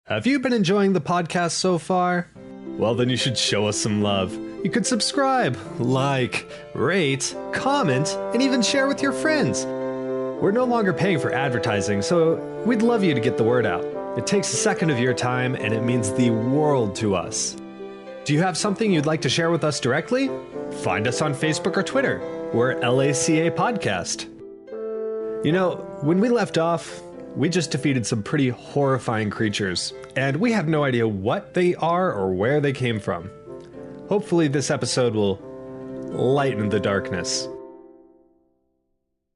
Have you been enjoying the podcast so far? Well, then you should show us some love. You could subscribe, like, rate, comment, and even share with your friends. We're no longer paying for advertising, so we'd love you to get the word out. It takes a second of your time, and it means the world to us. Do you have something you'd like to share with us directly? Find us on Facebook or Twitter. We're LACA Podcast. You know, when we left off, we just defeated some pretty horrifying creatures, and we have no idea what they are or where they came from. Hopefully this episode will lighten the darkness.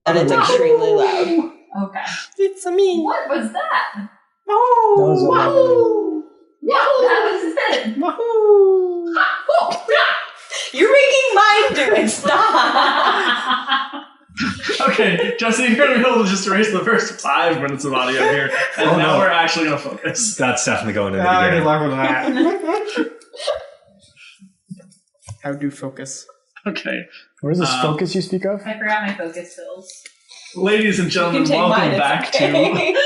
And it's extremely loud. Okay. It's me. What was that? Oh, That was a wahoo! Whoa, that was it. Wahoo! You're making mine do it. Stop. Okay, Jesse, you're going to be able to just erase the first 5 minutes of audio here, and now we're actually going to focus. That's definitely going in the Good beginning. luck with that. How do focus? Okay. What is this focus you speak of? I forgot my focus pills. Ladies and gentlemen, welcome back to... think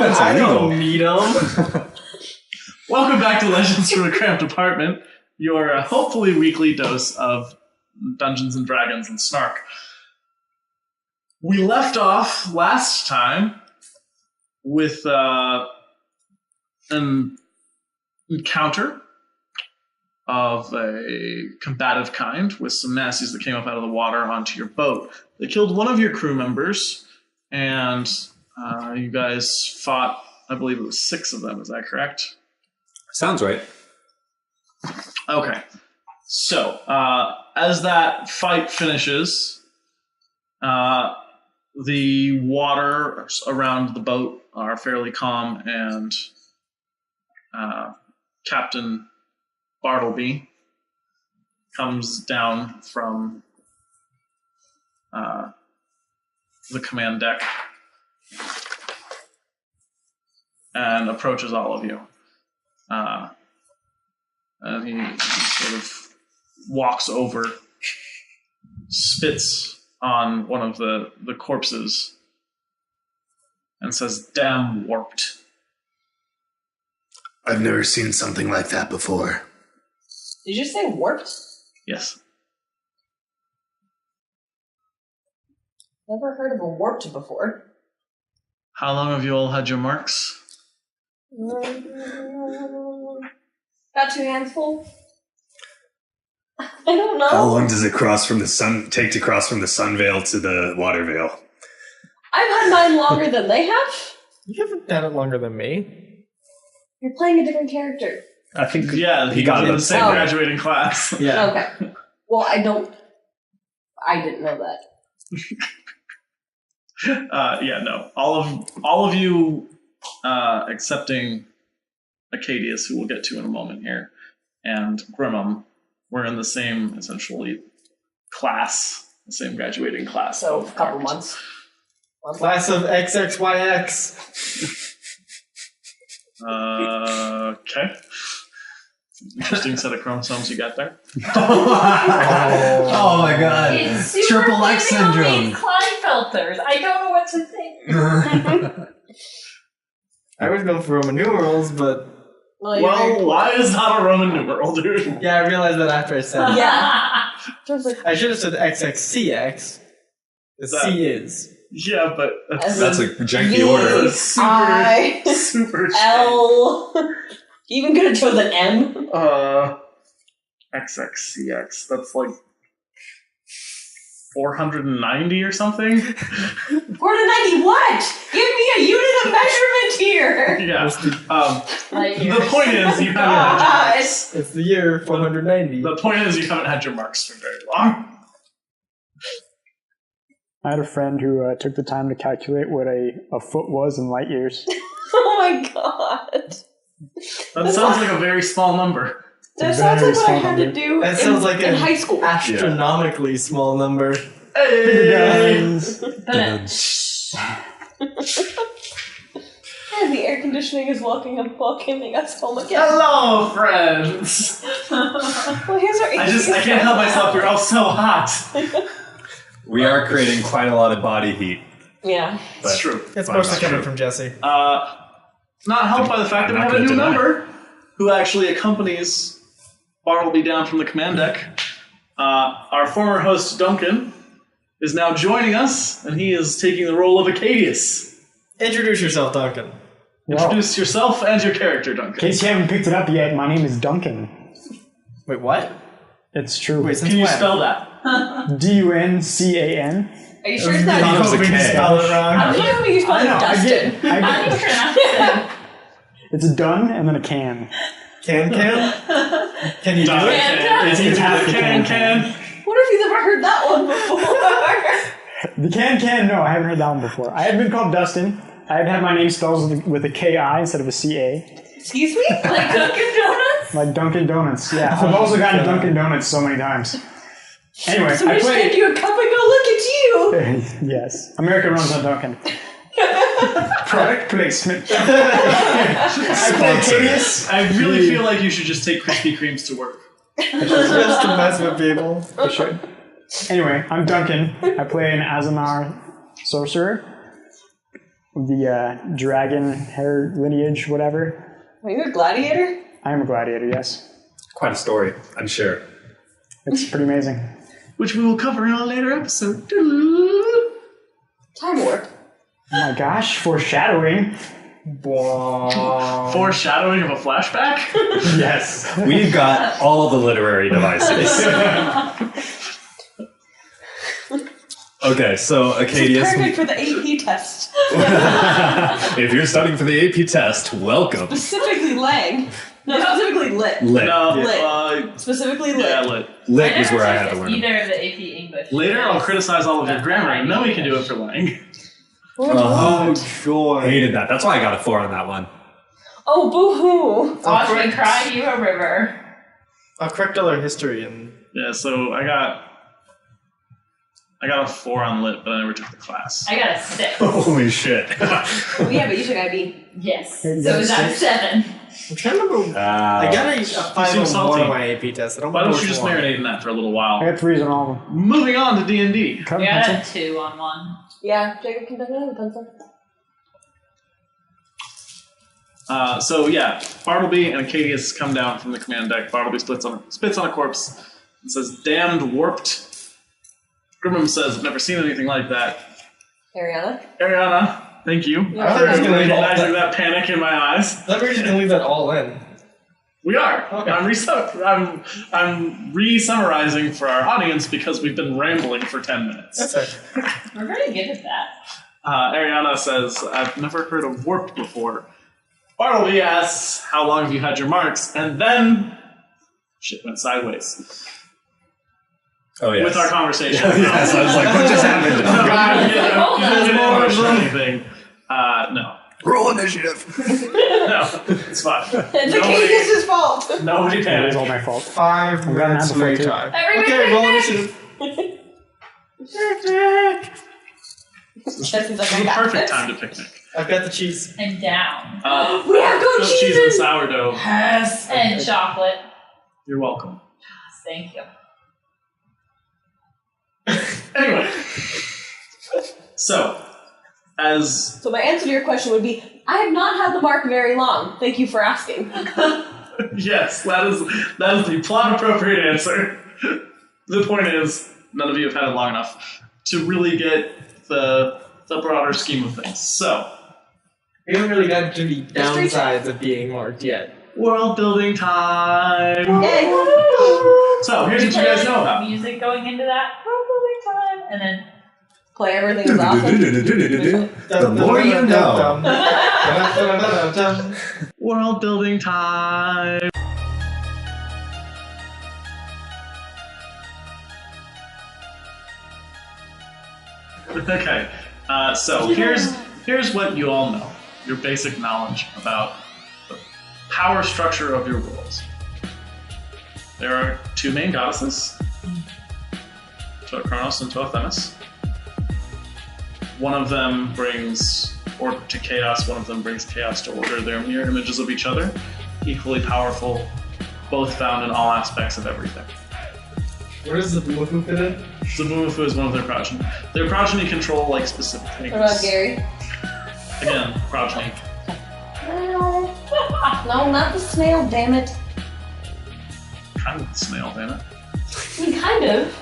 that's I illegal. don't need them. Welcome back to Legends from a Cramped Apartment, your hopefully weekly dose of Dungeons and Dragons and Snark. We left off last time with an encounter of a combative kind with some nasties that came up out of the water onto your boat. They killed one of your crew members, and you guys fought, I believe it was 6 of them, is that correct? Sounds right. Okay. So, as that fight finishes, the waters around the boat are fairly calm, and Captain Bartleby comes down from the command deck and approaches all of you. And he sort of walks over, spits on one of the corpses, and says, "Damn warped." I've never seen something like that before. Did you say warped? Yes. Never heard of a warped before. How long have you all had your marks? Got 2 hands full? I don't know. How long does it take to cross from the sun veil to the water veil? I've had mine longer than they have. You haven't done it longer than me. You're playing a different character. I think Yeah, he got in it. the same Oh. graduating class. Yeah. Okay. Well, I didn't know that. No. All of you, excepting Acadius, who we'll get to in a moment here, and Grimum, were in the same, essentially, class, the same graduating class. So, a couple months. Class of XXYX. Okay. Interesting set of chromosomes you got there. Oh my god. It's super Triple X syndrome. Klinefelters. I don't know what to think. I was going for Roman numerals, but Well, Well, why is not a Roman numeral, dude? yeah, I realized that after I said it. yeah. I was like, I should have said XXCX. The C is. Yeah, but That's a janky V. order. super, I- super L. You even could have chosen M. XXCX. That's like 490 or something. 490 what? Give me a unit of measurement here. Yeah. What's the- The point is you haven't had your marks. It's the year 490. The point is you haven't had your marks for very long. I had a friend who took the time to calculate what a foot was in light years. Oh my god. That sounds like a very small number. That It's a sounds very like what I small had to number. do That sounds like in a- high school. Astronomically small number. Hey! And the air conditioning is walking us home again. Hello, friends. Well, here's our I can't help myself. You're all so hot. We are creating quite a lot of body heat. Yeah. It's true. It's Fine, mostly not coming true. from Jesse. Not helped by the fact that we I'm have not a new gonna deny. member who actually accompanies Bartleby down from the command deck. Our former host, Duncan, is now joining us, and he is taking the role of Acadius. Introduce yourself, Duncan. Well, Introduce yourself and your character, in Duncan. case you haven't picked it up yet, my name is Duncan. Wait, what? It's true. Wait, since Can you when? spell that? Duncan. Are you sure it's not? It was a hoping to K. spell it wrong. I'm hoping you spelled I Dustin. get. How do you pronounce it? It's a done and then a can. Can? Can you do Done. it? It's easy half to the can. What if you've ever heard that one before? The can, no, I haven't heard that one before. I have been called Dustin. I've had my name spelled with a K-I instead of a C-A. Excuse me? Like Dunkin' Donuts? Like Dunkin' Donuts, yeah. I've also gotten Dunkin' Donuts so many times. Anyway, Somebody I just handed play... you a cup and go, look at you! Yes. America runs on Dunkin'. Product placement. I play Acadius. I really feel like you should just take Krispy Kremes to work. Just to mess with people. I should. Anyway, I'm Duncan. I play an Azamar sorcerer. The dragon hair lineage, whatever. Are you a gladiator? I am a gladiator, yes. Quite a story, I'm sure. It's pretty amazing. Which we will cover in a later episode. Time warp. Oh my gosh, foreshadowing. Foreshadowing of a flashback? Yes. We've got all the literary devices. Okay, so Acadius, Perfect for the AP test. if you're studying for the AP test, welcome. Specifically Lang. No, specifically lit. Lit. No, Lit. Specifically lit. yeah, lit. Lit I was never where I took had to learn. either of the AP English. Later, I'll classes. criticize all of your grammar, and then we can do it for Lang. Oh, joy. Hated that. That's why I got a 4 on that one. Oh, boo-hoo. Watch me correct. cry you a river. I'll correct all our history and Yeah, so I got a 4 on lit, but I never took the class. I got a 6. Holy shit. Oh, yeah, but you took IB. Yes. You So got a is that 6? 7? I'm trying to remember. I got a 5 seem on salty. one of my AP tests. I don't Why remember don't you which just one. marinate in that for a little I while? got 3s on all of them. Moving on to D&D. Cut Yeah, I pencil. had a 2 on one. Yeah, Jacob can definitely have a pencil. So yeah, Bartleby and Acadius come down from the command deck. Bartleby spits on a corpse and says, "Damned warped." Grimham says, "I've never seen anything like that." Ariana? Ariana, thank you Yeah. for I was gonna leave all recognizing that- that panic in my eyes. I thought we were just gonna leave that all in. We are. Okay. I'm re-summarizing for our audience because we've been rambling for 10 minutes. That's it. We're pretty good at that. Ariana says, "I've never heard of warped before." Bartleby asks, "How long have you had your marks?" And then shit went sideways Oh, yes. with our conversation. Yes, I was like, what just happened? You didn't get ambush or anything. No. Roll initiative. No, it's fine. It's Acadius' fault. Nobody That panicked. is all my fault. 5 I'm glad I minutes had before, too. later. Everybody Okay, roll picnic! initiative. Jesse's like, It's I the got perfect this. time to picnic. I've got the cheese. And down. We have goat Goat cheese and cheese. sourdough. Yes. And chocolate. You're welcome. Thank you. Anyway, so as So my answer to your question would be, I have not had the mark very long. Thank you for asking. yes, that is the plot appropriate answer. The point is, none of you have had it long enough to really get the broader scheme of things. So, We haven't really gotten to the Mystery downsides of being marked yet. world building time. Yay. So here's what you guys know about. Music going into that. Probably time. And then Play everything is awesome. The more you know. World building time. Okay, so here's what you all know. Your basic knowledge about the power structure of your worlds. There are 2 main goddesses, Kronos and Themis. One of them brings order to chaos, one of them brings chaos to order. They're mirror images of each other, equally powerful, both found in all aspects of everything. Where does the blue fit in? Zabumafu is one of their progeny. Their progeny control like specific things. What about Gary? Again, progeny. No, not the snail, damn it. Kind of the snail, damn it. I mean, kind of.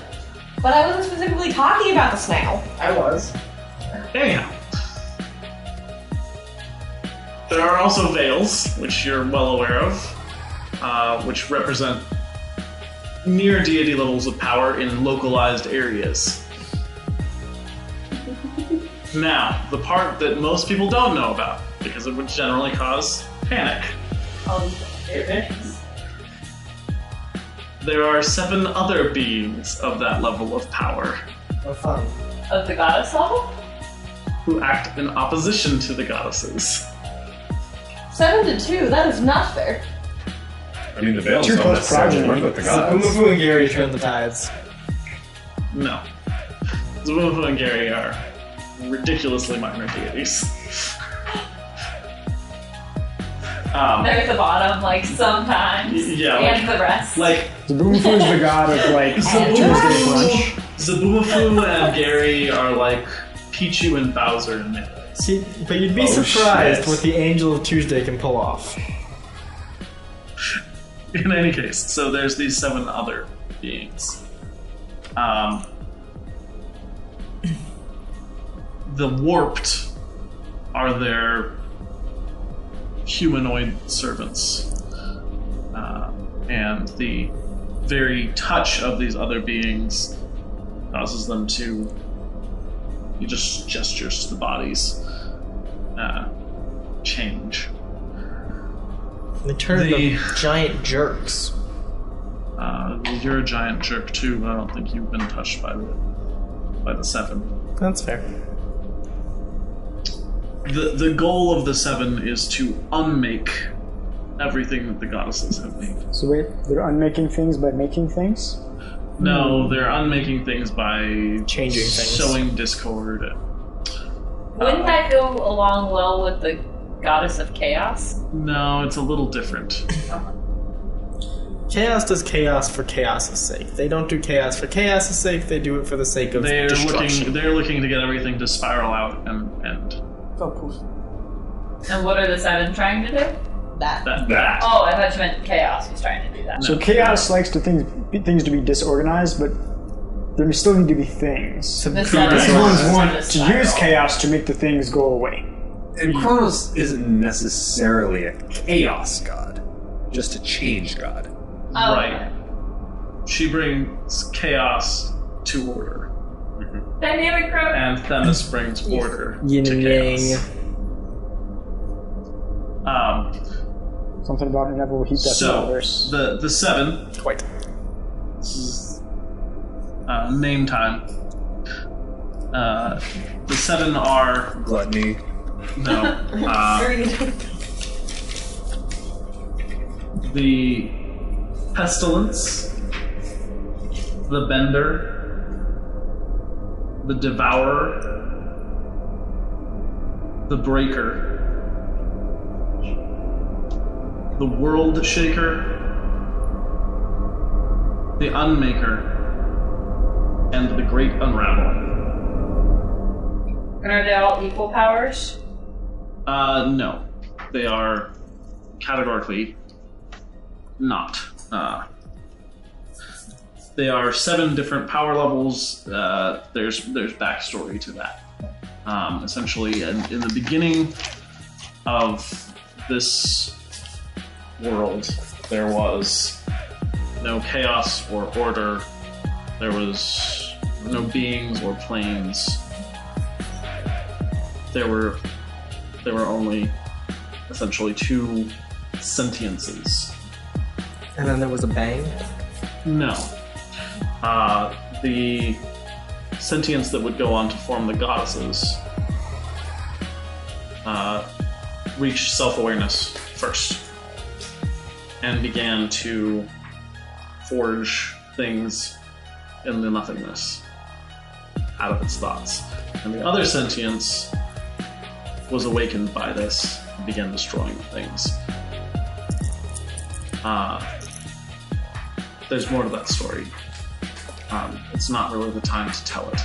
But I wasn't specifically talking about the snail. I was. Anyhow. There are also veils, which you're well aware of, which represent near deity levels of power in localized areas. Now, the part that most people don't know about, because it would generally cause panic. There are 7 other beings of that level of power Oh, fun. Of the goddess level? who act in opposition to the goddesses. 7 to 2, that is not fair. I mean, the veils 2 don't plus necessarily progeny. work with the gods. Umufu and Gary turn the tides. No. Zumufu and Gary are ridiculously minor deities. They're at the bottom, like, sometimes. Yeah, And the rest. like Zaboomfu is the god of like Tuesday brunch. Zabumafu and Gary are like Pichu and Bowser in Melee. See, but you'd be Oh, surprised shit. what the Angel of Tuesday can pull off. In any case, so there's these 7 other beings. The warped are their humanoid servants. And the very touch of these other beings causes them to, he just gestures to the bodies, change. They turn The- into giant jerks. You're a giant jerk too, but I don't think you've been touched by the 7. That's fair. The goal of the 7 is to unmake everything that the goddesses have made. So wait, they're unmaking things by making things? No, they're unmaking things by Changing things. sowing discord. Wouldn't that go along well with the goddess of chaos? No, it's a little different. Chaos does chaos for chaos' sake. They don't do chaos for chaos' sake, they do it for the sake of destruction. They're looking to get everything to spiral out and end. Oh, poof. And what are the 7 trying to do? That. That. Oh, I thought you meant chaos was trying to do that. So No. chaos likes to things to be disorganized, but there still need to be things. The These 7 ones is want a to use spiral. chaos to make the things go away. And Kronos isn't necessarily a chaos god, just a change god. Oh, Right. She brings chaos to order, Dynamic growth. and Themis brings order Yin to and chaos. yang. Something about it never will heat that So universe. the 7. Quite. This is name time. The 7 are Gluttony. no. The pestilence, the bender, the devourer, the breaker, the world shaker, the unmaker, and the great unraveling. And are they all equal powers? No. They are categorically not. They are 7 different power levels. There's backstory to that. Essentially, in the beginning of this world, there was no chaos or order. There was no beings or planes. There were only essentially 2 sentiences. And then there was a bang. No. The sentience that would go on to form the goddesses reached self-awareness first and began to forge things in the nothingness out of its thoughts. And the other sentience was awakened by this and began destroying things. There's more to that story. It's not really the time to tell it.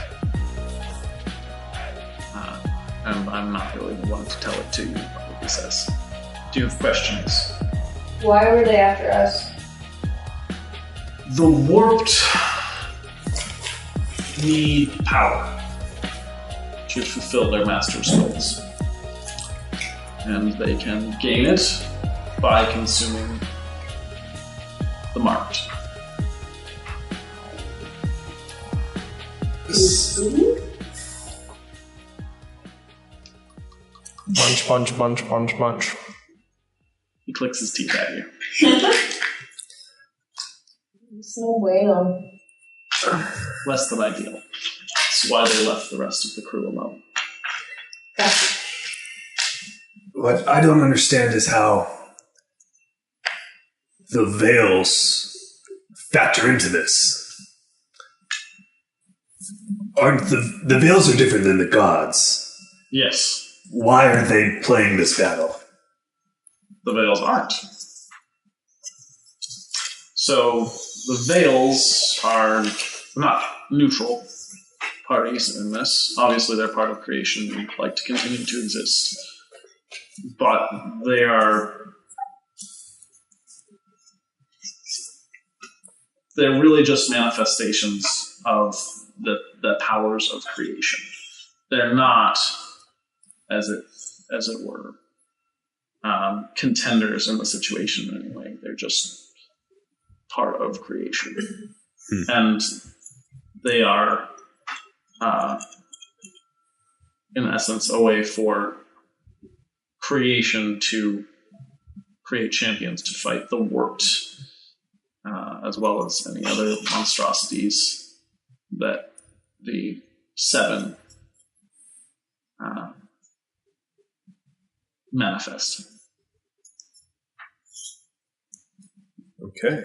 And I'm not really the one to tell it to you, like he says. Do you have questions? Why were they after us? The warped need power to fulfill their master's goals. And they can gain it by consuming the marked. Munch, munch, munch, munch, munch. He clicks his teeth at you. There's no way on. Less than ideal. That's why they left the rest of the crew alone. What I don't understand is how the veils factor into this. Aren't the veils are different than the gods? Yes, Why are they playing this battle? the Veils aren't. So the Veils are not neutral parties in this. Obviously, they're part of creation and like to continue to exist. But they're really just manifestations of the powers of creation. They're not, as it were, contenders in the situation anyway. They're just part of creation. And they are, in essence, a way for creation to create champions to fight the warped, as well as any other monstrosities that the Seven manifest. Okay.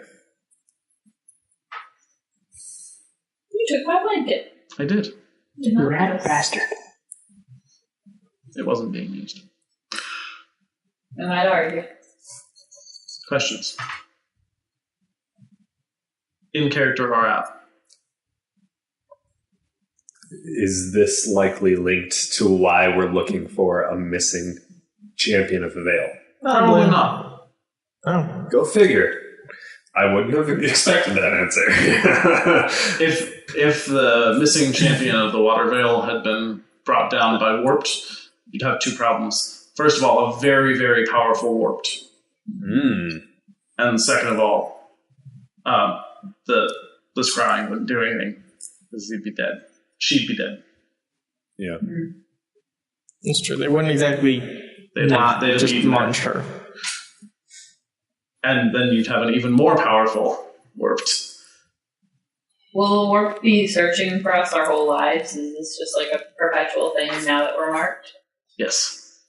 You took my blanket. I did. Did not Rat notice. bastard. It wasn't being used. And I'd argue. Questions? In character or out? Is this likely linked to why we're looking for a missing champion of the Veil? Probably not. Oh. Go figure. I wouldn't have expected that answer. If the missing champion of the Water Veil had been brought down by Warped, you'd have two problems. First of all, a very, very powerful Warped. And second of all, the scrying wouldn't do anything because he'd be dead. She'd be dead. Yeah. It's true. They wouldn't exactly They'd just eat her. munch her. And then you'd have an even more powerful Warped. Will Warp be searching for us our whole lives? Is this just like a perpetual thing now that we're marked? Yes.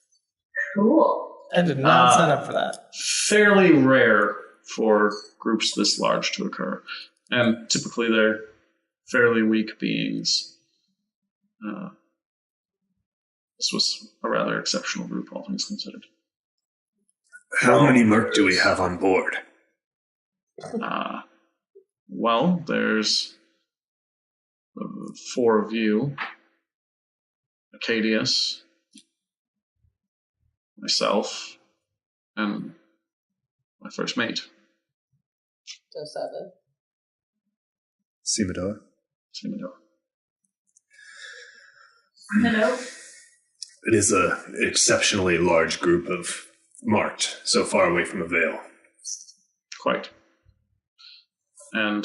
Cool. I did not sign up for that. Fairly rare for groups this large to occur. And typically they're fairly weak beings. This was a rather exceptional group, all things considered. How many Merc do we have on board? Well, there's 4 of you. Acadius, myself, and my first mate. So 7. Simador? Simador. Hello. It is an exceptionally large group of marked, so far away from the Veil. Quite. And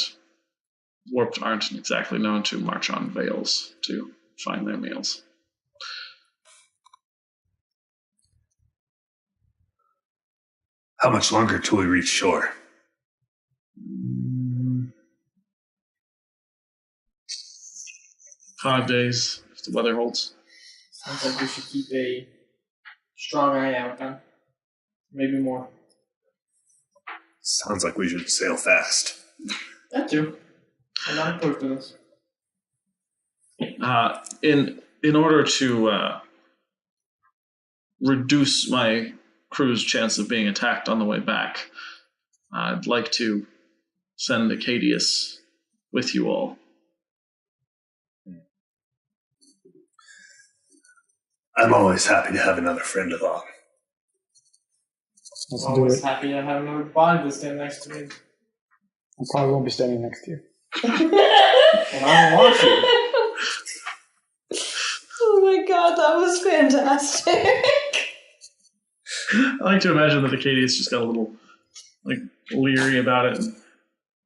Warped aren't exactly known to march on veils to find their meals. How much longer till we reach shore? 5 days, if the weather holds. Sounds like we should keep a strong eye out, huh? Maybe more. Sounds like we should sail fast. That too. I'm not opposed to this. In order to reduce my crew's chance of being attacked on the way back, I'd like to send Acadius with you all. I'm always happy to have another friend along. Let's I'm do always it. happy to have another body to stand next to me. I probably won't be standing next to you. And I don't want to. Oh my god, that was fantastic. I like to imagine that Acadius just got a little leery about it and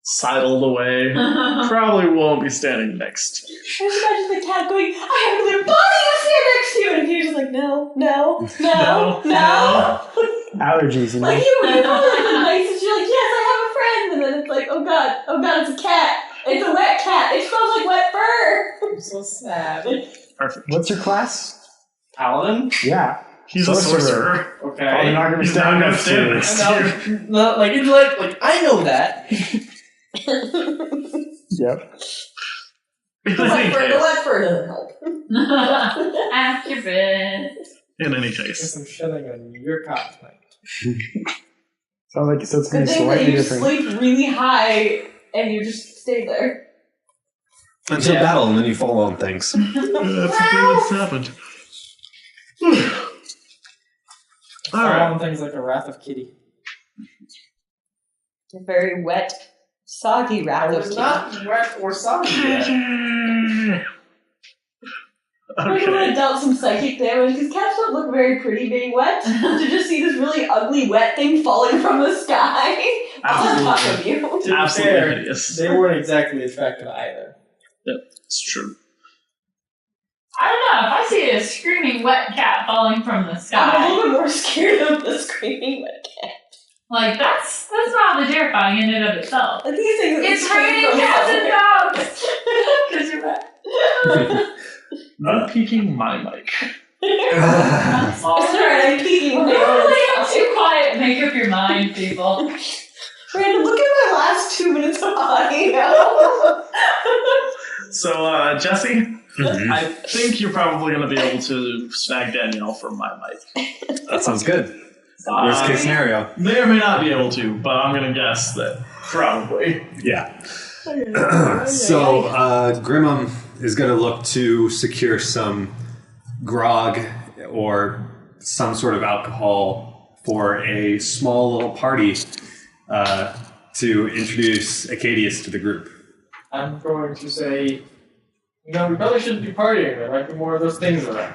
sidled away. Probably won't be standing next to you. I just imagine the cat going, I have another body to stand next to you, and he's just like, no. Allergies, you know? Like you call it the nicest, you're like, yes, I have a friend, and then it's like, oh god, it's a cat. It's a wet cat. It smells like wet fur. I'm so sad. Perfect. What's your class? Paladin? Yeah. He's a sorcerer. Probably Okay. not going to He's stand not next to stand you. next to you. No, like I know that. Yep. In The any wet case. fur doesn't help. Accurate. In any Guess case. I'm shedding on your cot tonight. Sounds like so it's going Good to be thing that slightly you different. sleep really high and you just stay there. Until Yeah. battle, and then you fall on things. That's the thing that's happened. Alright. On things like a Wrath of Kitty. A very wet, soggy I wrath of was tea. not wet or soggy yet. I'm gonna Okay. dealt some psychic damage because cats don't look very pretty being wet. To just see this really ugly wet thing falling from the sky on top of you. To be Absolutely fair, hideous. they weren't exactly attractive either. It's true. I don't know. If I see a screaming wet cat falling from the I'm a sky, little bit more scared of the screaming wet cat. like that's mildly terrifying in and of itself. Like these things It's scream raining from cats and somewhere. dogs because you're wet. No peeking my mic. It's alright, I'm peeking when I Really, I'm go too quiet. Make up your mind, people. Random, look at my last 2 minutes of audio. So, Jesse, Mhm. I think you're probably going to be able to snag Danielle from my mic. That sounds good. Worst case scenario. May or may not be able to, but I'm going to guess that probably. Yeah. So, Grimum is going to look to secure some grog or some sort of alcohol for a small little party to introduce Acadius to the group. I'm going to say, no, we probably shouldn't be partying. There might be more of those things around.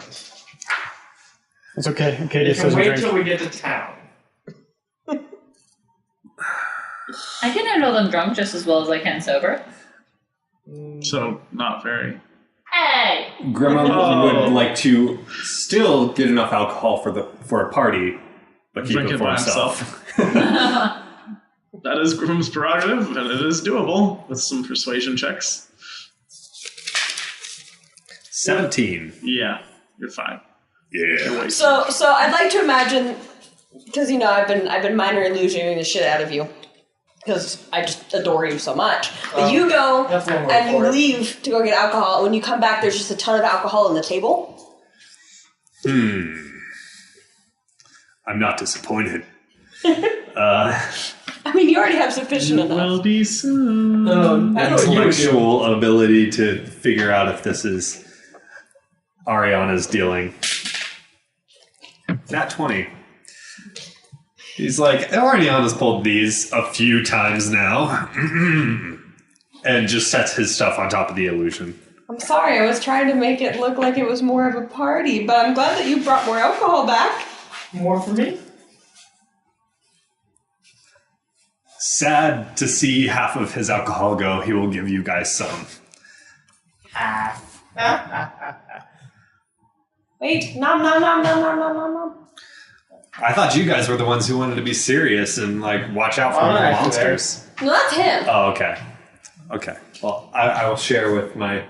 It's okay. Okay, You just can doesn't wait drink. till we get to town. I can handle them drunk just as well as I can sober. So, not very. Hey! Grimum Oh. would like to still get enough alcohol for a party, but keep Drink it it for by himself. That is Grimm's prerogative, and it is doable with some persuasion checks. 17. Yeah, you're fine. Yeah. Wait. So I'd like to imagine, because I've been minor illusioning the shit out of you, because I just adore you so much. But you go That's one word and you for it. leave to go get alcohol. And when you come back, there's just a ton of alcohol on the table. I'm not disappointed. I mean, you already have sufficient enough. Will be soon. No, I know what you would do. Intellectual ability to figure out if this is Ariana's dealing. Nat 20. He's like, Ariana's pulled these a few times now. And just sets his stuff on top of the illusion. I'm sorry, I was trying to make it look like it was more of a party, but I'm glad that you brought more alcohol back. More for me? Sad to see half of his alcohol go. He will give you guys some. Wait, nom nom nom nom nom nom nom nom. I thought you guys were the ones who wanted to be serious and like watch out for I'm the actually monsters. No, that's him. Oh, okay. Okay. Well, I will share with my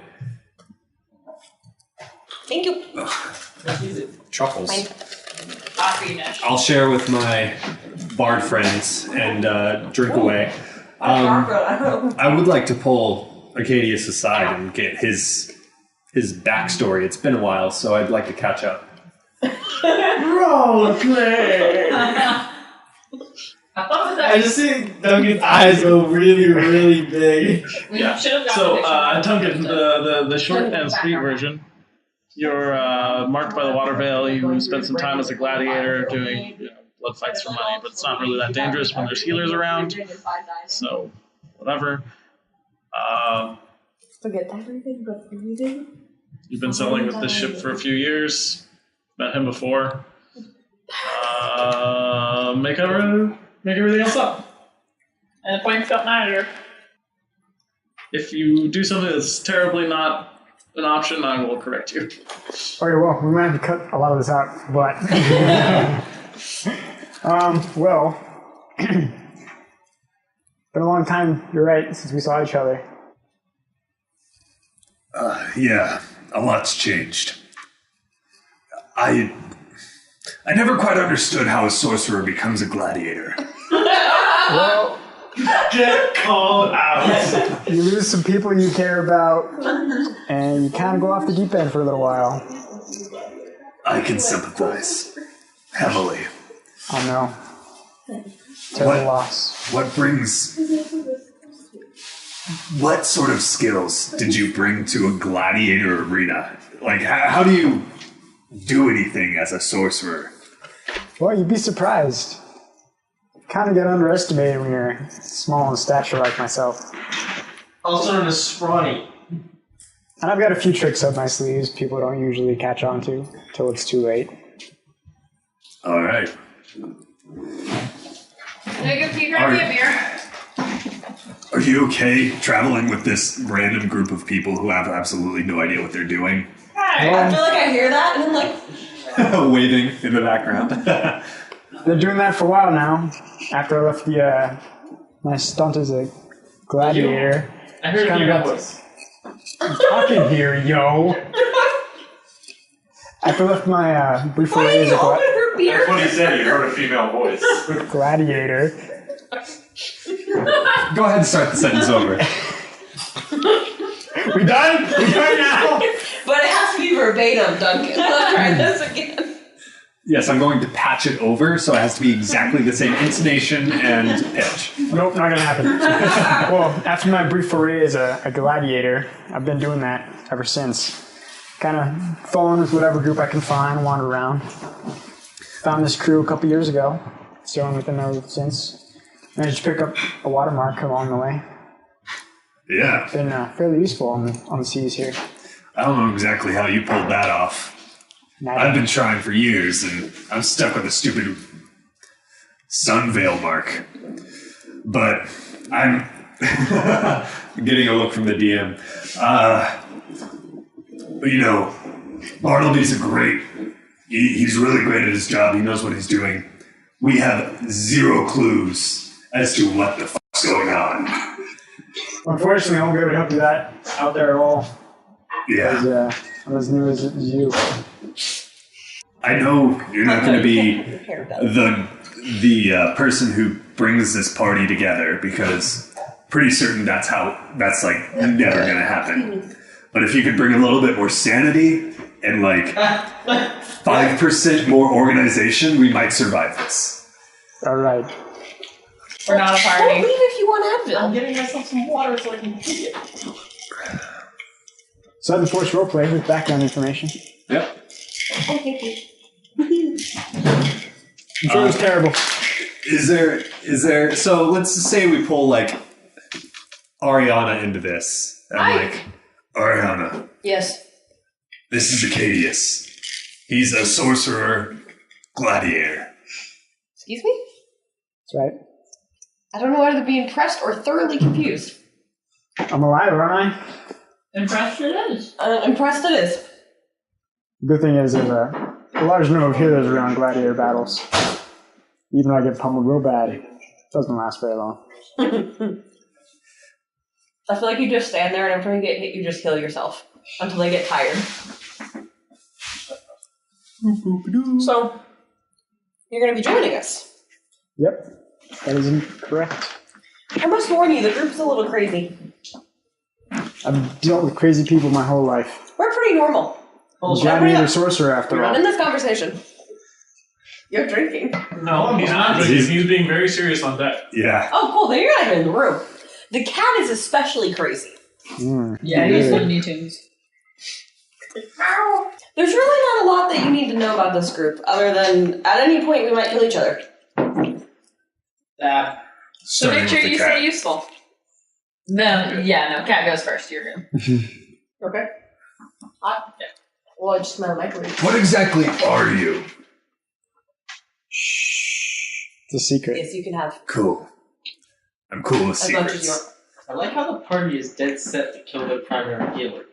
Thank you. truffles. Fine. Coffee-ish. I'll share with my bard friends and drink away. I would like to pull Acadius aside and get his backstory. It's been a while, so I'd like to catch up. Role play! I just see Duncan's eyes go really, really big. Yeah. So, Duncan, the short and sweet version. You're marked by the water veil. You spent some time as a gladiator doing blood fights for money, but it's not really that dangerous when there's healers around. So, whatever. Forget everything but breathing. You've been sailing with this ship for a few years. Met him before. Make everything else up. And the points don't matter. If you do something that's terribly not an option, I will correct you. Okay, well, we might have to cut a lot of this out, but... well... been a long time, you're right, since we saw each other. Yeah, a lot's changed. I never quite understood how a sorcerer becomes a gladiator. Well, Get called out! you lose some people you care about, and you kind of go off the deep end for a little while. I can sympathize. Heavily. I know. Terrible loss. What sort of skills did you bring to a gladiator arena? Like, how do you do anything as a sorcerer? Well, you'd be surprised. Kind of get underestimated when you're small in stature like myself. Also known as scrawny. And I've got a few tricks up my sleeves people don't usually catch on to till it's too late. All right. Can you grab me a beer? Are you okay traveling with this random group of people who have absolutely no idea what they're doing? I feel like I hear that and I'm like, Waving in the background. They're doing that for a while now. After I left my stunt as a gladiator. I heard Kind your of got- voice. I'm talking here, yo. After I left my brief why foray did as you a open her beer? What he said, you heard a female voice. gladiator. Go ahead and start the sentence over. We done? We done now? But it has to be verbatim, Duncan. Let's try this again. Yes, I'm going to patch it over, so it has to be exactly the same intonation and pitch. Nope, not gonna happen. Well, after my brief foray as a gladiator, I've been doing that ever since. Kind of following with whatever group I can find, wander around. Found this crew a couple years ago, sailing with them ever since. Managed to pick up a watermark along the way. Yeah. Been fairly useful on the seas here. I don't know exactly how you pulled that off. I've been trying for years, and I'm stuck with a stupid sunveil mark. But I'm Getting a look from the DM. you know, Bartleby's he's really great at his job. He knows what he's doing. We have zero clues as to what the fuck's going on. Unfortunately, I won't be able to help you that out there at all. Yeah. I'm as new as you. I know you're not going to be the person who brings this party together, because pretty certain that's like never going to happen. But if you could bring a little bit more sanity and like 5% more organization, we might survive this. All right. We're not a Don't party. leave if you want Advil. I'm getting myself some water so I can pee it. Sudden force roleplay with background information. Yep. Oh, thank you. I'm sure it was terrible. Is there, so let's just say we pull like Ariana into this. And Hi. like, Ariana, Yes. this is Acadius. He's a sorcerer gladiator. Excuse me? That's right. I don't know whether to be impressed or thoroughly confused. I'm alive, aren't I? Impressed it is. Impressed it is. Good thing is there's a large number of healers around gladiator battles. Even though I get pummeled real bad, it doesn't last very long. I feel like you just stand there and every time you get hit, you just heal yourself until they get tired. So, you're going to be joining us. Yep, that is incorrect. I must warn you, the group's a little crazy. I've dealt with crazy people my whole life. We're pretty normal. I'm a gladiator sorcerer after We're not in all. this conversation. You're drinking. No, he's not drinking. He's being very serious on deck. Yeah. Oh, cool. Then you're not even in the room. The cat is especially crazy. Yeah, he's Looney Tunes. There's really not a lot that you need to know about this group, other than at any point we might kill each other. Dab. So make Starting sure with the you cat. stay useful. No, cat goes first. You're good. Okay. Well, I just smell microwave. What exactly are you? It's a secret. Yes, you can have Cool. I'm cool with as much as you secrets. want. I like how the party is dead set to kill their primary healer.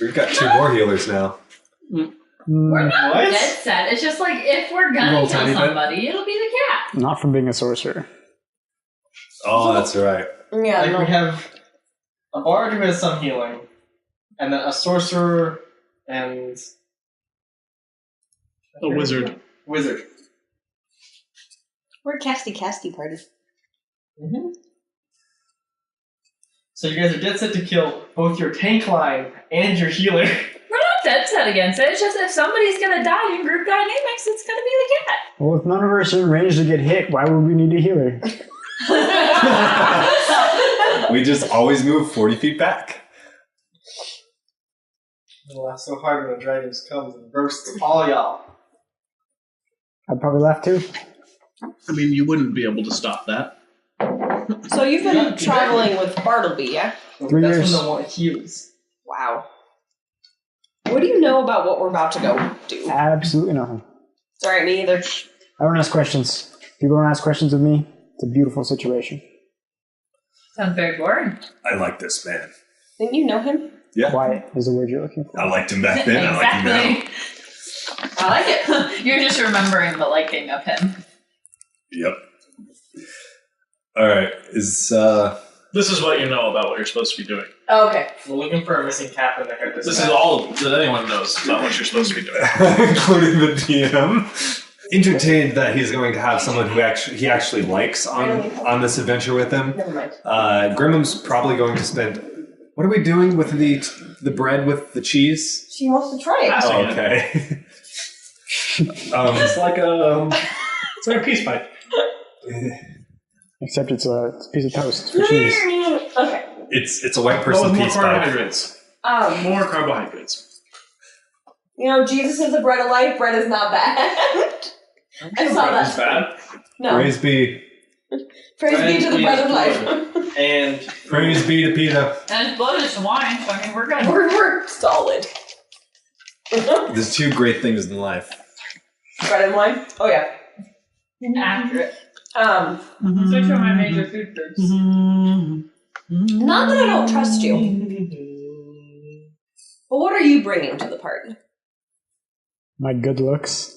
We've got 2 more healers now. We're not What? dead set. It's just like if we're gonna Roll kill tiny bit. somebody, it'll be the cat. Not from being a sorcerer. Oh, that's right. Yeah, Like no. we have a bard who has some healing, and then a sorcerer and A wizard. Wizard. We're a casty party. Mm-hmm. So you guys are dead set to kill both your tank line and your healer. We're not dead set against it. It's just if somebody's gonna die in group dynamics, it's gonna be the cat. Well, if none of us are in range to get hit, why would we need a healer? We just always move 40 feet back. It'll laugh so hard when the dragons comes and roasts all y'all. I'd probably laugh too. I mean, you wouldn't be able to stop that. So you've been traveling with Bartleby, yeah? 3 That's years. when the one heals. Wow. What do you know about what we're about to go do? Absolutely nothing. Sorry, me either. I don't ask questions. People don't ask questions of me. It's a beautiful situation. Sounds very boring. I like this man. Think you know him? Yeah. Quiet is the word you're looking for. I liked him back then. I like him now. I like it. You're just remembering the liking of him. Yep. All right. Is This is what you know about what you're supposed to be doing. Oh, okay. We're looking for a missing captain that got This is all that anyone knows about what you're supposed to be doing. including the DM, entertained that he's going to have someone who he actually likes on this adventure with him. Never mind. Grimham's probably going to spend. What are we doing with the bread with the cheese? She wants to try it. Passing it. Okay. It's like a peace pipe. Except it's a piece of toast for cheese. Okay. It's a white But person with more peace pipe. carbohydrates. More carbohydrates. You know, Jesus is the bread of life. Bread is not bad. I saw Bread is that. bad. No. Praise be Praise be to the bread of life. And praise be to Peter. And his blood is wine, so I mean we're good. We're solid. There's 2 great things in life. Bread and wine? Oh, yeah. Accurate. Mm-hmm. Switch to my major food groups. Not that I don't trust you. But what are you bringing to the party? My good looks.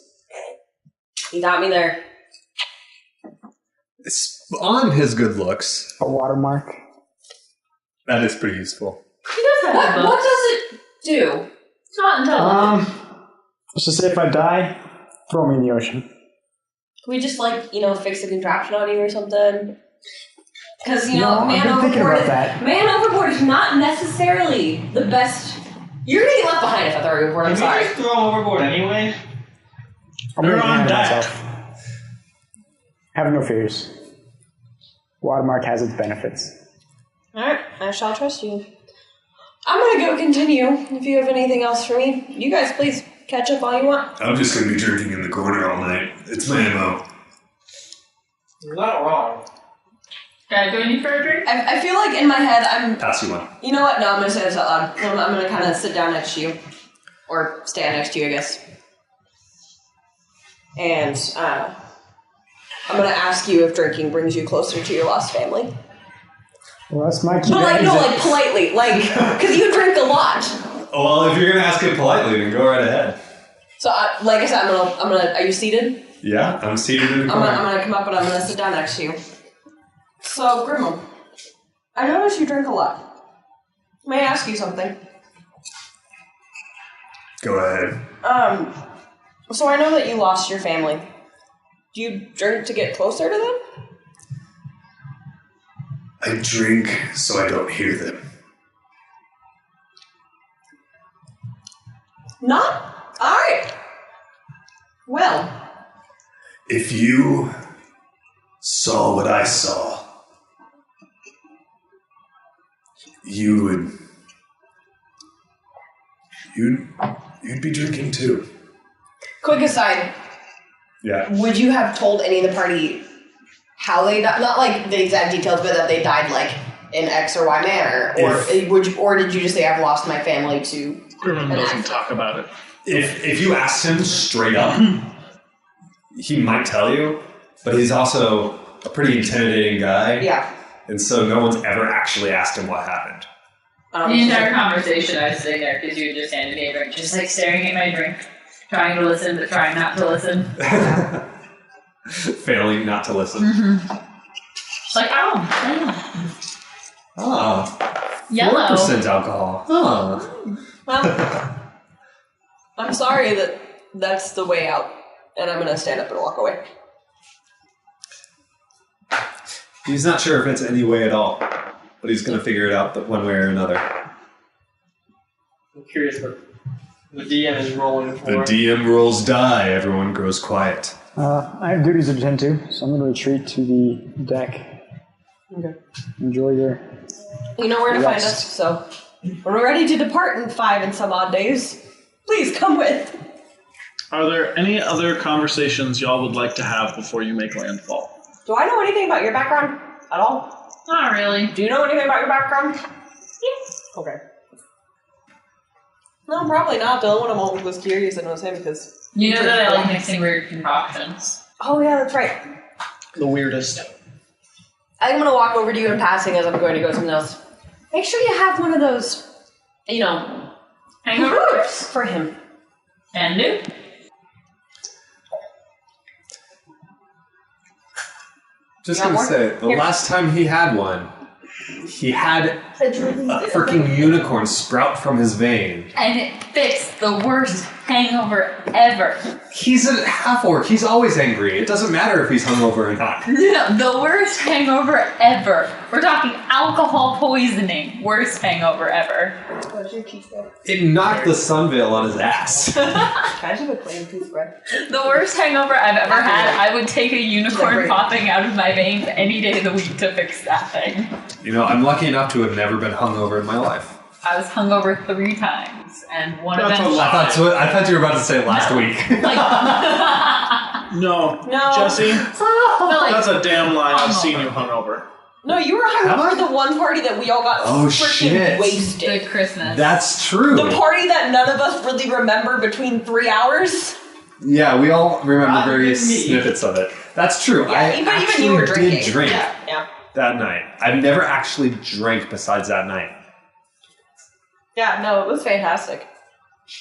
You got me there. It's on his good looks. A watermark. That is pretty useful. He does have What a does book. it do? It's not intelligent. Let's just say if I die, throw me in the ocean. Can we just, fix the contraption on you or something? Because, I've been thinking about that. Man overboard is not necessarily the best. You're going to get left behind if I throw you overboard. I'm can we sorry. just throw him overboard anyway? I'm They're gonna on handle deck. myself. Have no fears. Watermark has its benefits. Alright, I shall trust you. I'm going to go continue. If you have anything else for me, you guys please catch up all you want. I'm just going to be drinking in the corner all night. It's my MO. You're not wrong. Can I join you for a drink? I feel like in my head, Pass you one. You know what? No, I'm going to say this out loud. I'm going to kind of sit down next to you. Or stand next to you, I guess. And I'm going to ask you if drinking brings you closer to your lost family. Well, that's my key. But politely. Because you drink a lot. Well, if you're gonna ask it politely, then go right ahead. So, like I said, I'm gonna. Are you seated? Yeah, I'm seated in the I'm corner. gonna come up and I'm gonna sit down next to you. So, Grimmel, I notice you drink a lot. May I ask you something? Go ahead. So I know that you lost your family. Do you drink to get closer to them? I drink so I don't hear them. Not? Alright. Well, If you saw what I saw, you'd be drinking too. quick aside. Yeah. Would you have told any of the party how they died? Not like the exact details, but that they died like in X or Y manner, or did you just say I've lost my family to? Grimham doesn't talk about it. If you asked him straight up, he might tell you, but he's also a pretty intimidating guy. Yeah. And so no one's ever actually asked him what happened. The entire conversation, I was sitting there because you had just handed me a drink, just like staring at my drink, trying to listen but trying not to listen. Failing not to listen. It's like, yellow. 4% alcohol. Well, I'm sorry that that's the way out, and I'm going to stand up and walk away. He's not sure if it's any way at all, but he's going to figure it out one way or another. I'm curious what the DM is rolling for. The DM rolls die. Everyone grows quiet. I have duties to attend to, so I'm going to retreat to the deck. Okay. Enjoy your You know where to find rest. us, so when we're ready to depart in 5 and some odd days, please come with. Are there any other conversations y'all would like to have before you make landfall? Do I know anything about your background at all? Not really. Do you know anything about your background? Yes. Okay. No, probably not. The only one I'm was curious and was him because... You know that I like mixing weird concoctions. Oh, yeah, that's right. The weirdest. I'm going to walk over to you in passing as I'm going to go something else. Make sure you have one of those, Hangovers. for him. And do. Just You got going to more? say, the Here. last time he had one, he had a freaking unicorn sprout from his vein. And it fixed the worst hangover ever. He's a half-orc. He's always angry. It doesn't matter if he's hungover or not. The worst hangover ever. We're talking alcohol poisoning. Worst hangover ever. It knocked the sunveil on his ass. Can I just have a plain piece bread? The worst hangover I've ever had. I would take a unicorn popping out of my veins any day of the week to fix that thing. I'm lucky enough to have never been hungover in my life. I was hungover 3 times, and one of That's them. a lot. I thought you were about to say last week. No. No. Jesse, like, that's a damn lie. I've hungover. seen you hungover. No, you were hungover the one party that we all got freaking shit. wasted. the Christmas. That's true. The party that none of us really remember between 3 hours. Yeah, we all remember various snippets of it. That's true. Yeah, I even actually you were drinking. did drink Yeah. that night. I've never actually drank besides that night. Yeah, no, it was fantastic.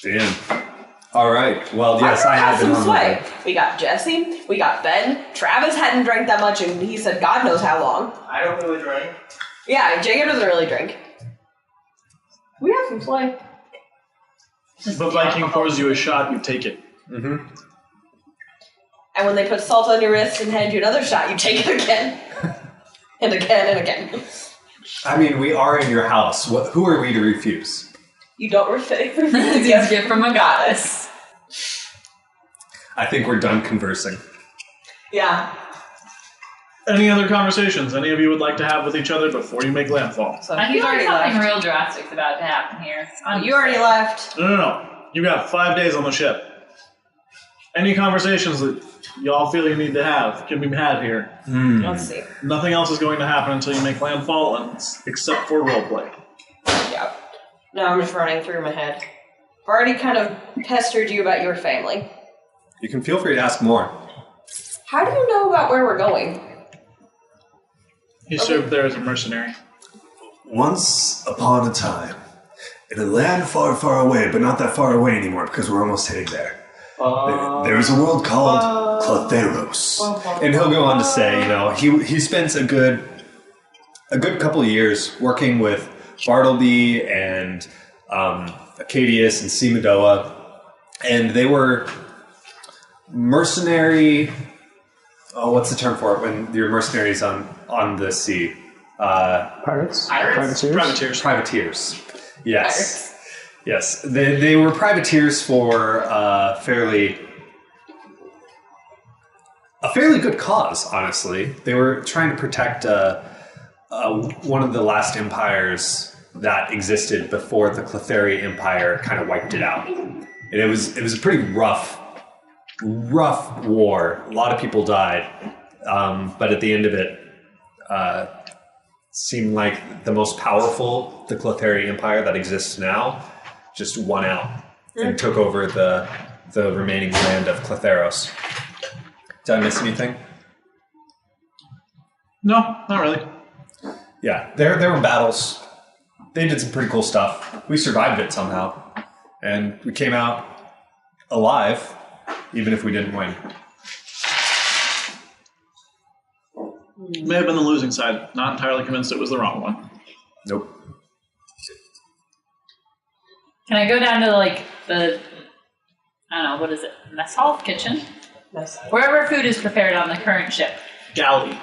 Damn. All right. Well, yes, I had have been some sway. hungover. We got Jesse, we got Ben. Travis hadn't drank that much, and he said God knows how long. I don't really drink. Yeah, Jacob doesn't really drink. We have some sway. But Viking pours you a shot, you take it. Mm-hmm. And when they put salt on your wrist and hand you another shot, you take it again. And again and again. I mean, we are in your house. Who are we to refuse? You don't refuse. It's a gift from a goddess. I think we're done conversing. Yeah. Any other conversations any of you would like to have with each other before you make landfall? So I he's feel like already something left. real drastic's about to happen here. You already left. No. You got 5 days on the ship. Any conversations that y'all feel you need to have can be had here. Let's see. Nothing else is going to happen until you make landfall, except for roleplay. Yeah. No, I'm just running through my head. I've already kind of pestered you about your family. You can feel free to ask more. How do you know about where we're going? He served there as a mercenary. Once upon a time, in a land far, far away, but not that far away anymore because we're almost hitting there. There was a world called Clotheros. And he'll go on to say, he spends a good couple of years working with Bartleby and Acadius and Semadoa, and they were mercenary. Oh, what's the term for it when you're mercenaries on the sea? Pirates? Privateers? Privateers. Yes. Yes. They were privateers for a fairly good cause, honestly. They were trying to protect one of the last empires that existed before the Clotheri Empire kind of wiped it out. And it was a pretty rough war. A lot of people died. But at the end of it, seemed like the most powerful, the Clothari Empire that exists now, just won out and took over the remaining land of Clotheros. Did I miss anything? No, not really. Yeah, there were battles. They did some pretty cool stuff. We survived it somehow. And we came out alive, even if we didn't win. May have been the losing side. Not entirely convinced it was the wrong one. Nope. Can I go down to like the, I don't know, what is it? Mess hall? Kitchen? Wherever food is prepared on the current ship. Galley.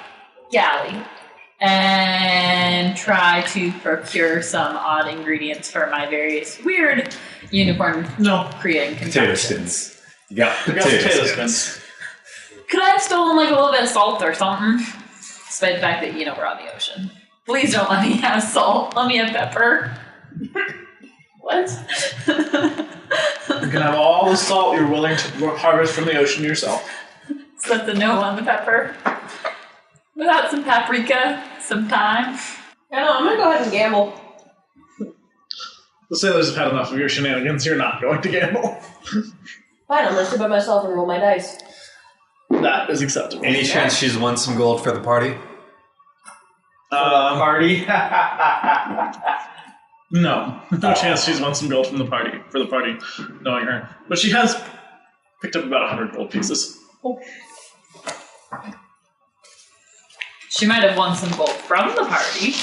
And try to procure some odd ingredients for my various weird unicorn creating Potato concoctions. skins. You got potato skins. Could I have stolen like a little bit of salt or something? Despite the fact that, we're on the ocean. Please don't let me have salt. Let me have pepper. What? You can have all the salt you're willing to harvest from the ocean yourself. So that's a no on the pepper. Without some paprika, some thyme. I know, I'm gonna go ahead and gamble. The sailors have had enough of your shenanigans. You're not going to gamble. Fine, I'm gonna sit by myself and roll my dice. That is acceptable. Any chance she's won some gold for the party? Party. No chance she's won some gold from the party for the party, knowing her. But she has picked up about 100 gold pieces. Oh. She might have won some gold from the party.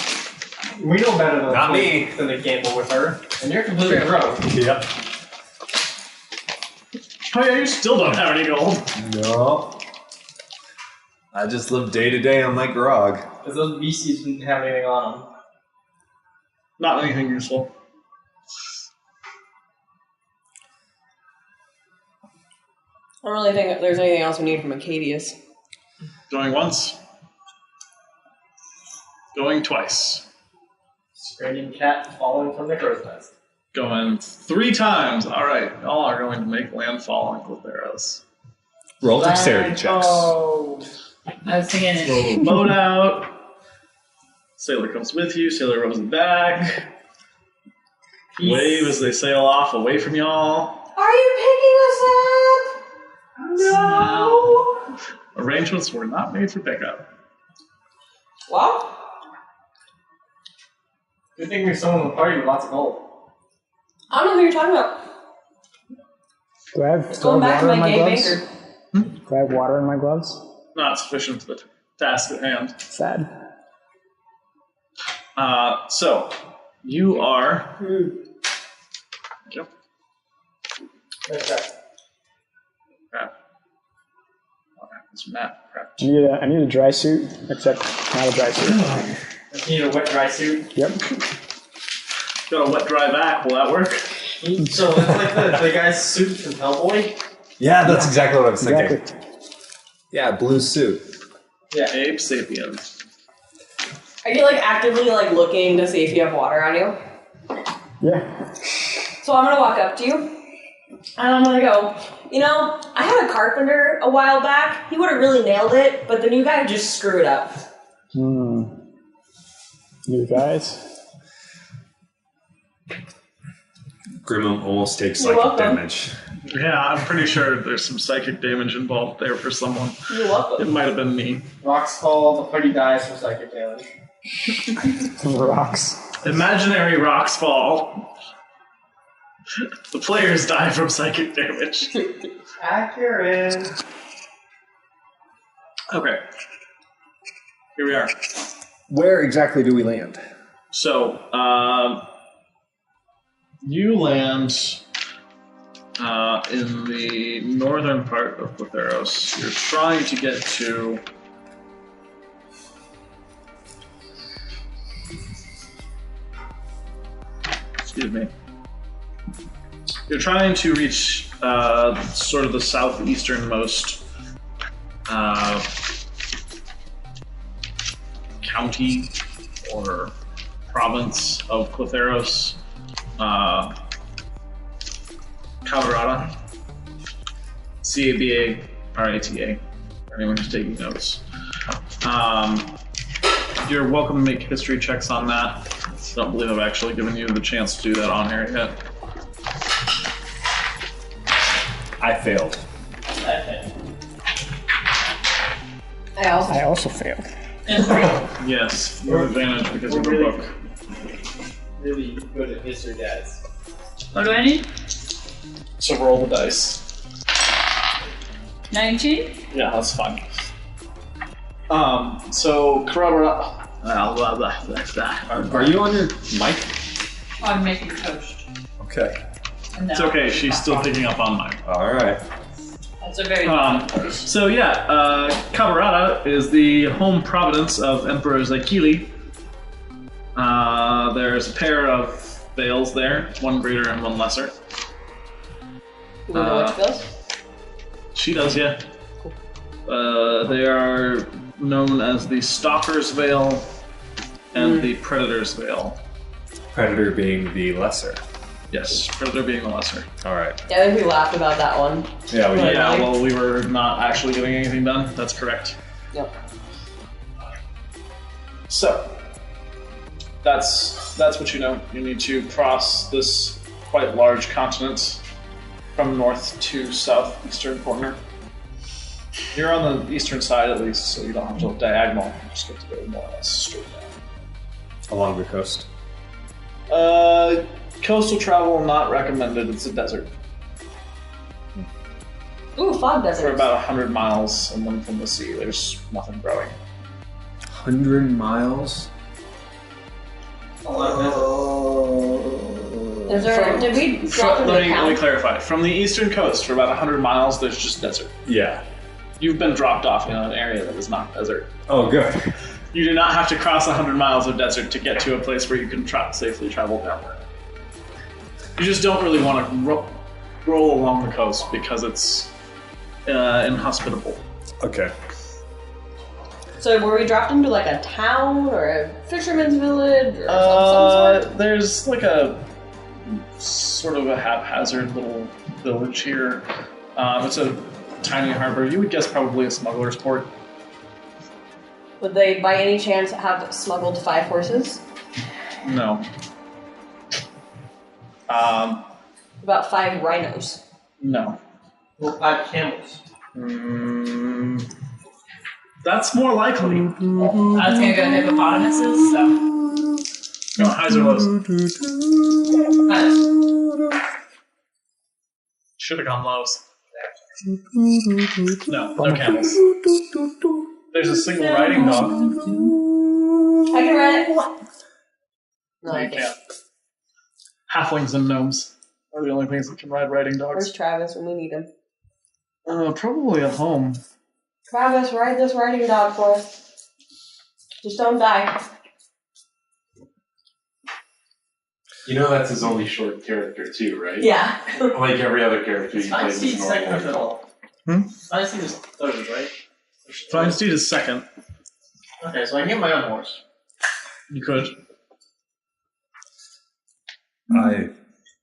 We know better than Not me. than to gamble with her, and you're completely broke. Yep. Oh yeah, you still don't have any gold. No. I just live day to day on my grog. Because those VCs didn't have anything on them. Not anything useful. I don't really think that there's anything else we need from Acadius. Going once. Going twice. Screaming cat falling from the crow's nest. Going 3 times. Alright, y'all are going to make landfall on Clotheros. Roll dexterity checks. Oh. I was thinking Roll the boat out. Sailor comes with you. Sailor rows it back. Wave as they sail off away from y'all. Are you picking us up? no. Arrangements were not made for pickup. Well, Good thing we're someone in the party with lots of gold. I don't know who you're talking about. Do I have Going back to water in my my gay gloves? banker. Do I have water in my gloves? Not sufficient for the task at hand. Sad. So, you are... Thank you. Okay. Crap. This map. Crap. I need a dry suit, except not a dry suit. You need a wet, dry suit. Yep. Got a wet, dry back. Will that work? So it's like the guy's suit from Hellboy. Yeah, that's exactly what I was thinking. Exactly. Yeah, blue suit. Yeah. Ape Sapiens. Are you actively looking to see if you have water on you? Yeah. So I'm gonna walk up to you, and I'm gonna go, I had a carpenter a while back. He would have really nailed it, but the new guy just screwed up. You guys? Grimmo almost takes You're psychic welcome. damage. Yeah, I'm pretty sure there's some psychic damage involved there for someone. You're It welcome. might have been me. Rocks fall, the party dies from psychic damage. Some rocks. Imaginary rocks fall. The players die from psychic damage. Accurate. Okay. Here we are. Where exactly do we land? So, you land in the northern part of Clotheros. You're trying to get to... Excuse me. You're trying to reach sort of the southeasternmost county or province of Clotheros, Cavarata, CABA, RATA, for anyone who's taking notes. You're welcome to make history checks on that. I don't believe I've actually given you the chance to do that on here yet. I failed. I I also failed. Yes, you have advantage because of the book. Really good at history, guys. What do I need? So roll the dice. 19? Yeah, that's fine. So corroborate. Are you on your mic? I'm making toast. Okay. And It's now- okay, she's still picking up on mine. All right. That's a very So yeah, Cabarata is the home providence of Emperor Zekili. There's a pair of veils there, one greater and one lesser. You know which bills? She does, yeah. They are known as the Stalker's Veil and the Predator's Veil. Predator being the lesser. Yes, Predator being the lesser. All right. Yeah, I think we laughed about that one. Yeah, we did. Yeah, well, we were not actually getting anything done. That's correct. Yep. So, that's what you know. You need to cross this quite large continent from north to southeastern corner. You're on the eastern side at least, so you don't have to look diagonal. You just get to go more or less straight down. Along the coast. Coastal travel not recommended. It's a desert. Ooh, fog For desert. about 100 miles inland from the sea, there's nothing growing. 100 miles? Is there? Did we drop into Let the me count? clarify. From the eastern coast, for about 100 miles, there's just desert. Yeah. You've been dropped off in an area that is not desert. Oh, good. You do not have to cross 100 miles of desert to get to a place where you can safely travel downward. You just don't really want to roll along the coast because it's inhospitable. Okay. So were we dropped into like a town or a fisherman's village or some sort? There's like a sort of a haphazard little village here. It's a tiny harbor. You would guess probably a smuggler's port. Would they by any chance have smuggled 5 horses? No. About 5 rhinos. No. Well, 5 camels. That's more likely. I was gonna go hippopotamuses, so. No, highs or lows. Should have gone lows. No, no camels. There's a single riding dog. I can ride it. No, I You can't. can't. Halflings and gnomes are the only things that can ride riding Where's dogs. Travis when we need him? Probably at home. Travis, ride this riding dog for us. Just don't die. You know that's his only short character too, right? Yeah. Like every other character he I plays see is second or normal. third. I see this third, right? Feinstein is second. Okay, so I can get my own horse. You could.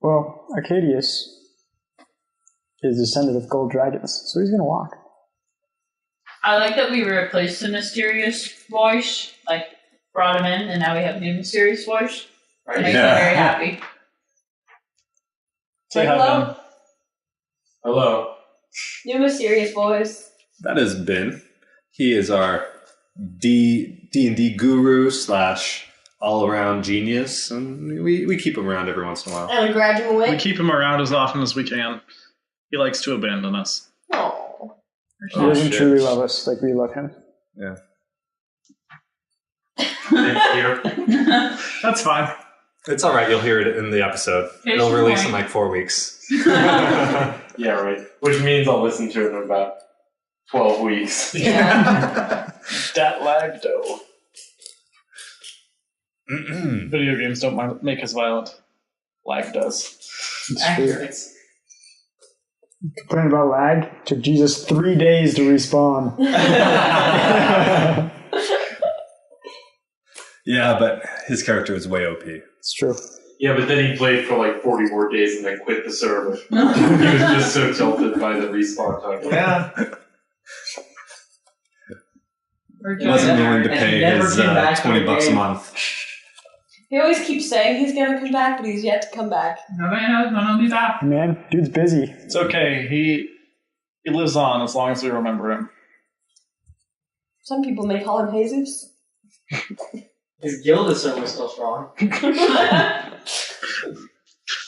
Well, Arcadius is descendant of gold dragons, so he's gonna walk. I like that we replaced the mysterious voice, like brought him in, and now we have a new mysterious voice. It makes me very happy. Say Hello? hi, Ben. Hello. New mysterious voice. That is Ben. He is our D&D guru / all-around genius, and we keep him around every once in a while. And I We graduate. keep him around as often as we can. He likes to abandon us. Oh. He doesn't shit. truly love us like we love him. Yeah. Thank you. That's fine. It's all right. You'll hear it in the episode. It'll Here's release the in point. like 4 weeks. Yeah, right. Which means I'll listen to it in about 12 weeks. Yeah. Dat lag dough. Video games don't make us violent. Lag does. It's true. Complain about lag? Took Jesus 3 days to respawn. Yeah, but his character is way OP. It's true. Yeah, but then he played for like 40 more days and then quit the server. He was just so tilted by the respawn time. Yeah. He wasn't willing to And pay he never his came back to the $20 a game. month. He always keeps saying he's gonna come back, but he's yet to come back. Nobody knows when he'll be back. Man, dude's busy. It's okay. He lives on as long as we remember him. Some people may call him Jesus. His guild is certainly still strong.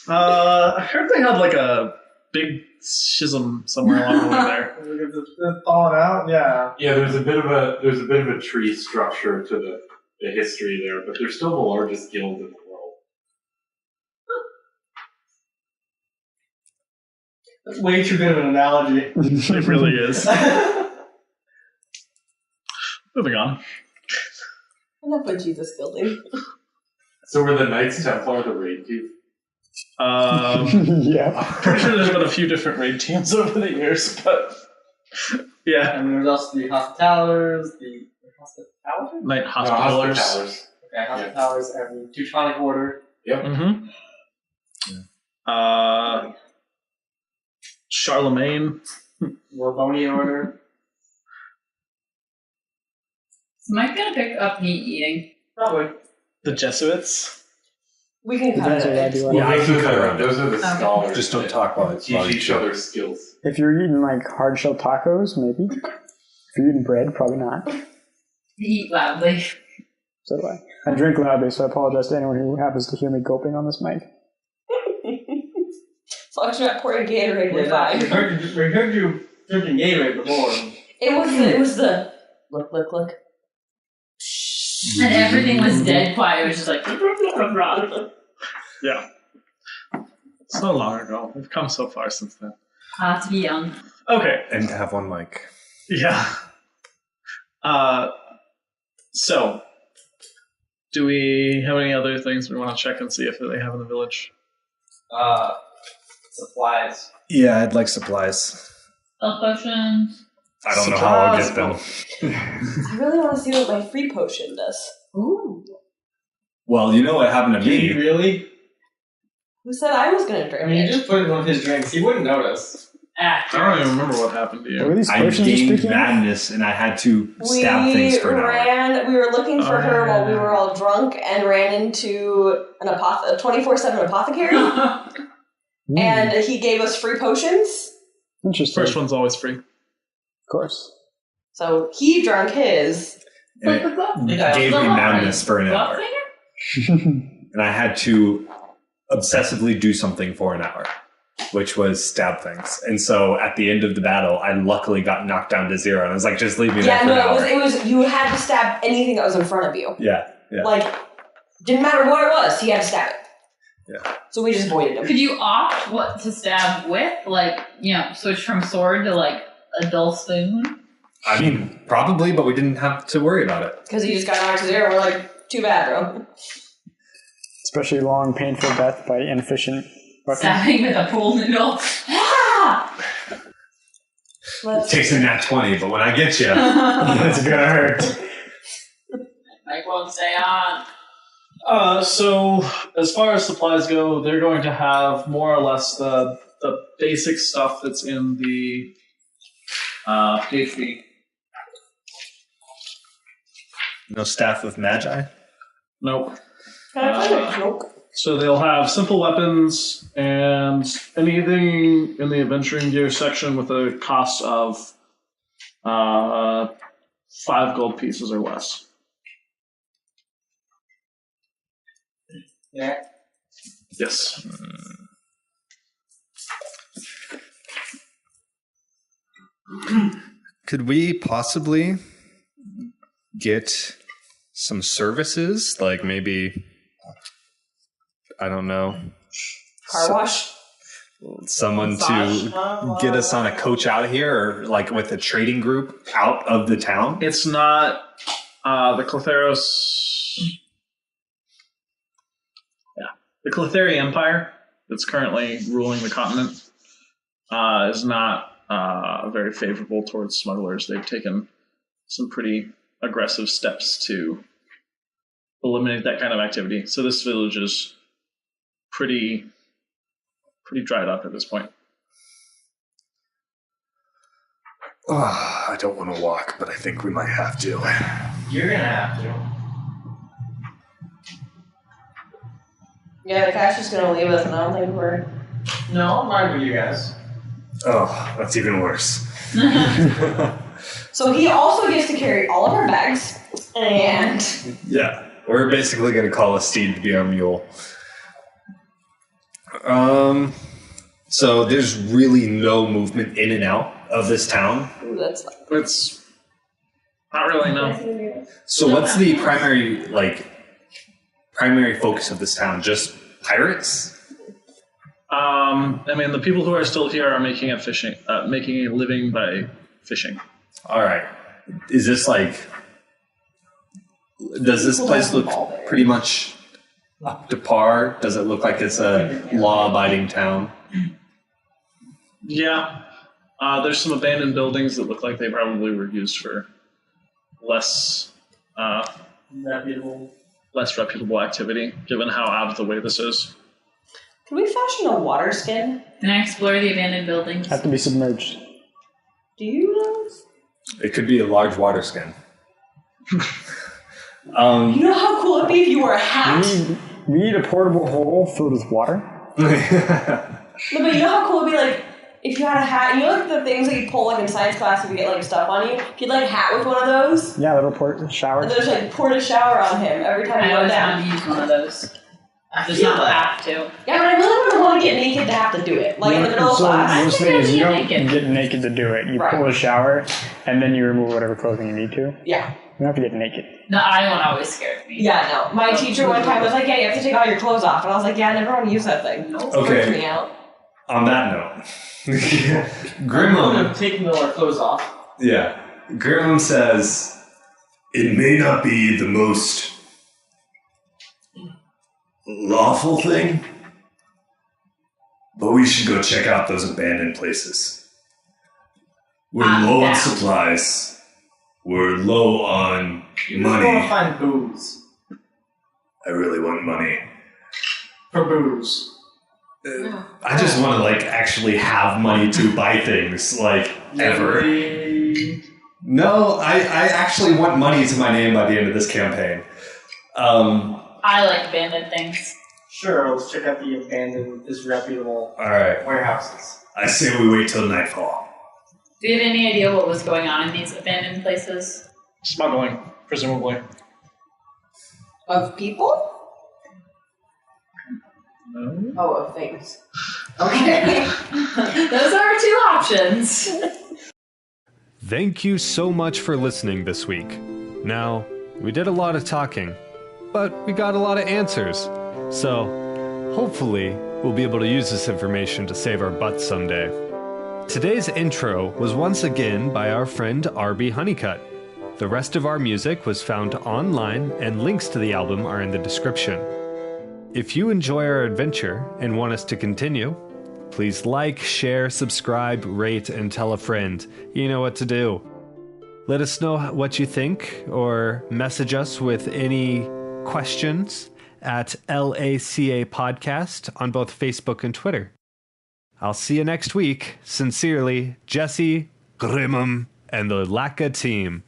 I heard they had like a big schism somewhere along the way there. It's falling out, yeah. Yeah, there's a bit of a tree structure to the history there, but they're still the largest guild in the world. That's way too good of an analogy. It really is. Moving on. Enough with Jesus building. So were the Knights Templar the raid team? Yeah. Pretty sure there's been a few different raid teams over the years, but yeah. And there's also the Hospitalers, the Hospitalers? Night Hospitallers. Hospitallers. Okay, Hospitalers and the Teutonic Order. Yep. Mm-hmm. Charlemagne. Warbonian Order. Am I gonna pick up meat eating? Probably. The Jesuits. We can cut Depends what I it. do. Yeah, I can cut around it. Those are the Okay. scholars. Just don't that talk while it's teach each other skills. If you're eating like hard shell tacos, maybe. If you're eating bread, probably not. Eat loudly. So do I. I drink loudly, so I apologize to anyone who happens to hear me gulping on this mic. As long as you're not pouring Gatorade, we're Yeah, we fine. heard you drinking Gatorade before. It was the look. And everything was dead quiet. It was just like. Yeah. So long ago. We've come so far since then. To be young. Okay. And to have one mic. Yeah. So, do we have any other things we want to check and see if they have in the village? Supplies. Yeah, I'd like supplies. Health potions. I don't know how I'll get Supplies. them. I really want to see what my free potion does. Ooh. Well, you know what happened to Did he me. really? Who said I was going to drink I mean, you it? just put it in one of his drinks. He wouldn't notice. I don't even remember what happened to What were you. these I potions you're gained speaking of? madness and I had to stab things for an hour. We were looking for Oh, her while we yeah. were all drunk and ran into a 24/7 apothecary. And he gave us free potions. Interesting. First one's always free. Of course. So he drank his. And it gave me madness for an hour. And I had to obsessively do something for an hour, which was stab things. And so at the end of the battle, I luckily got knocked down to 0. And I was like, just leave me there Yeah, for an hour. no, it was you had to stab anything that was in front of you. Yeah. Like, didn't matter what it was, he had to stab it. Yeah. So we just avoided him. Could you opt what to stab with? Like, switch from sword to like a dull spoon? I mean, probably, but we didn't have to worry about it. Because he just got knocked to 0. We're like, too bad, bro. Especially long, painful death by inefficient weapons. Stabbing with a pool noodle. Ah! It takes a nat 20, but when I get you, it's gonna hurt. Mike won't stay on. So, as far as supplies go, they're going to have more or less the basic stuff that's in the HP. No staff of magi? Nope. Can I find a cloak? So they'll have simple weapons and anything in the adventuring gear section with a cost of 5 gold pieces or less. Yeah. Yes. Could we possibly get some services, like maybe, I don't know, Car wash? someone to get us on a coach out here, or like with a trading group out of the town? It's not the Clotharos. Yeah. The Clothari Empire that's currently ruling the continent is not very favorable towards smugglers. They've taken some pretty aggressive steps to eliminate that kind of activity. So this village is pretty dried up at this point. I don't want to walk, but I think we might have to. You're gonna have to. Yeah, the guy's just gonna leave us, and I don't think we're. No, I'm fine with you guys. Oh, that's even worse. So he also gets to carry all of our bags, and Yeah. We're basically going to call a steed to be our mule. So there's really no movement in and out of this town. ooh, that's It's not really, no. So what's the primary focus of this town? Just pirates? I mean, the people who are still here are making a living by fishing. All right. Is this does this place look pretty much up to par? Does it look like it's a law-abiding town? Yeah. There's some abandoned buildings that look like they probably were used for less reputable activity, given how out of the way this is. Can we fashion a water skin? Can I explore the abandoned buildings? Have to be submerged. Do you know? It could be a large water skin. You know how cool it'd be if you wore a hat? We need a portable hole filled with water. No, but you know how cool it'd be like if you had a hat. You know like the things that you pull like in science class if you get like stuff on you. If you'd like a hat with one of those, Yeah, little shower. and then just like poured a shower on him every time I he went always down. wanted to use one of those. I Just feel not that. have to. Yeah, but I really wouldn't want to get naked to have to do it. Like in the middle of So class. what's the think thing is I'd you get don't naked. get naked to do it. You Right. pull a shower, and then you remove whatever clothing you need to. Yeah. You don't have to get naked. The eye one always scared me. Yeah, no. My teacher one time was like, yeah, you have to take all your clothes off. And I was like, yeah, I never want to use that thing. It freaks Okay. me out. On that note, I'm Grimlum. gonna take all our clothes off. Yeah. Grimlum says, It may not be the most lawful thing, but we should go check out those abandoned places. We're low on down. supplies. We're low on You just want to money. find booze. I really want money. For booze. I just want to actually have money to buy things ever. Really? No, I actually want money to my name by the end of this campaign. I like abandoned things. Sure, let's check out the abandoned, disreputable All right. warehouses. I say we wait till nightfall. Do you have any idea what was going on in these abandoned places? Smuggling, presumably. Of people? No. Oh, of things. Okay. Those are our two options. Thank you so much for listening this week. Now, we did a lot of talking, but we got a lot of answers. So, hopefully, we'll be able to use this information to save our butts someday. Today's intro was once again by our friend RB Honeycutt. The rest of our music was found online, and links to the album are in the description. If you enjoy our adventure and want us to continue, please like, share, subscribe, rate, and tell a friend. You know what to do. Let us know what you think, or message us with any questions at LACA Podcast on both Facebook and Twitter. I'll see you next week. Sincerely, Jesse, Grimmum, and the LACA team.